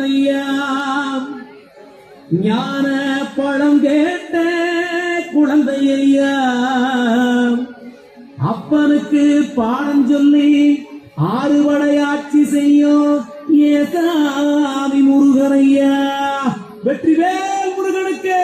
முருகனையா ஞான பழம் கேட்ட குழந்தையா அப்பனுக்கு பாடம் சொல்லி ஆறுபடையாட்சி செய்யும் ஏகாதி முருகனையா வெற்றிவேல் முருகனுக்கு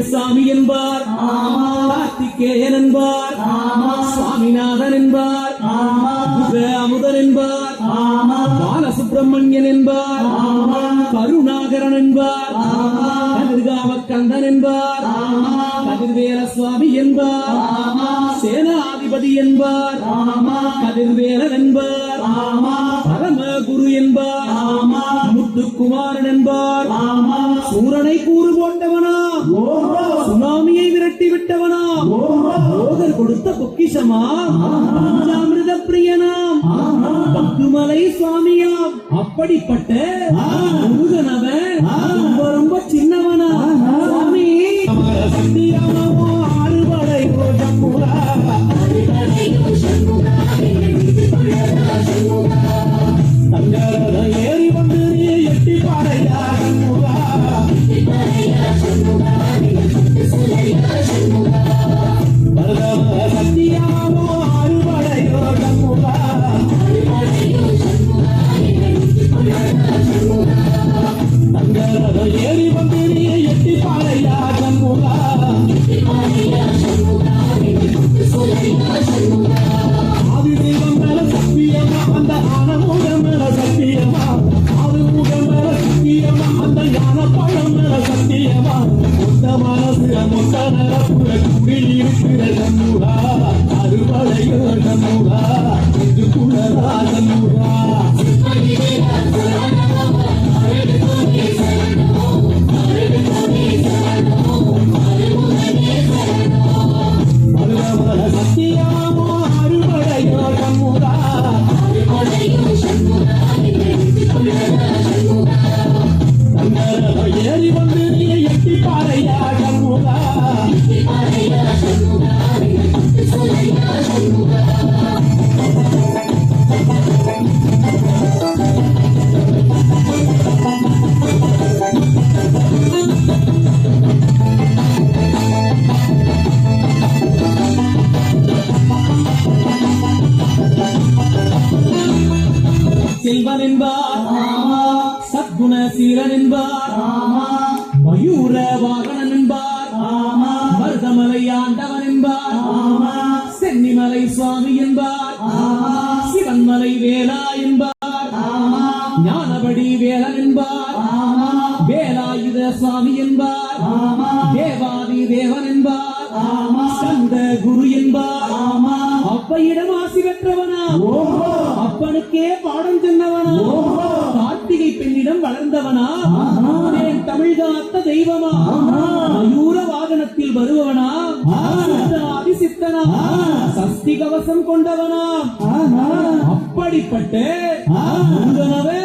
சாமி என்பார் கார்த்திகேயன் என்பார் சுவாமிநாதன் என்பார் அமுதன் என்பார் பாலசுப்பிரமணியன் என்பார் கருணாகரன் என்பார் கதிர்காம கந்தன் என்பார் கதிர்வேல சுவாமி என்பார் சேனாதிபதி என்பார் கதிர்வேலன் என்பார் பரமகுரு என்பார் முத்துக்குமாரன் என்பார் சூரனை கூறு போட்டவனா சுனாமியை விரட்டி விட்டவனா போகர் கொடுத்த பொக்கிஷமா பஞ்சாமிர்த பிரியனாம் பக்குமலை சுவாமியாம் அப்படிப்பட்ட முருகனவன் ரொம்ப ரொம்ப சின்னவனா சுவாமி சத்தியானவோ ஆறுபடை ஜம்முகா தங்கரத ஏறி வந்து எட்டி பாடையா ஜம்முகா சத்தியானவோ ஆறுபடையோ ஜம்முகா தங்கரத ஏறி வந்து எட்டி பாடையா ஜம்முகா ஆதிதெய்வம் மேல சத்தியமா அந்த ஆனமுகம் மேல சத்தியமா ஆறுமுகம் மேல சத்தியமா அந்த ஞான பழம் மேல சத்தியமா மொத்த மனசு மொத்த நரப்புற குடியிருக்கிற ஜம்முகா அறுபடையோ ஜம்முகா இது குடரா ஜம்முகா சத்தியாமோ அறுபடையோ ஜம்முகா ஏறி வந்து எட்டி பாறையா ஜம்முகா செல்வன் என்பார் சத்குண சீரன் என்பார் மயூர வாகனன் என்பார் மருதமலை ஆண்டவன் என்பார் சென்னிமலை சுவாமி என்பார் சிவன்மலை வேலா என்பார் ஞானபடி வேலன் என்பார் வேலாயுத சுவாமி என்பார் தேவாதி தேவன் என்பார் சந்த குரு என்பார் அப்பையிடம் ஆசி பெற்றவனா அப்பனுக்கே பாடம் சொன்னவனா கார்த்திகை பெண்ணிடம் வளர்ந்தவனா என் தமிழ் காத்த தெய்வமா மயூர வாகனத்தில் வருபவனா சித்தாதி சித்தனா சஸ்தி கவசம் கொண்டவனா அப்படிப்பட்ட முருகனவே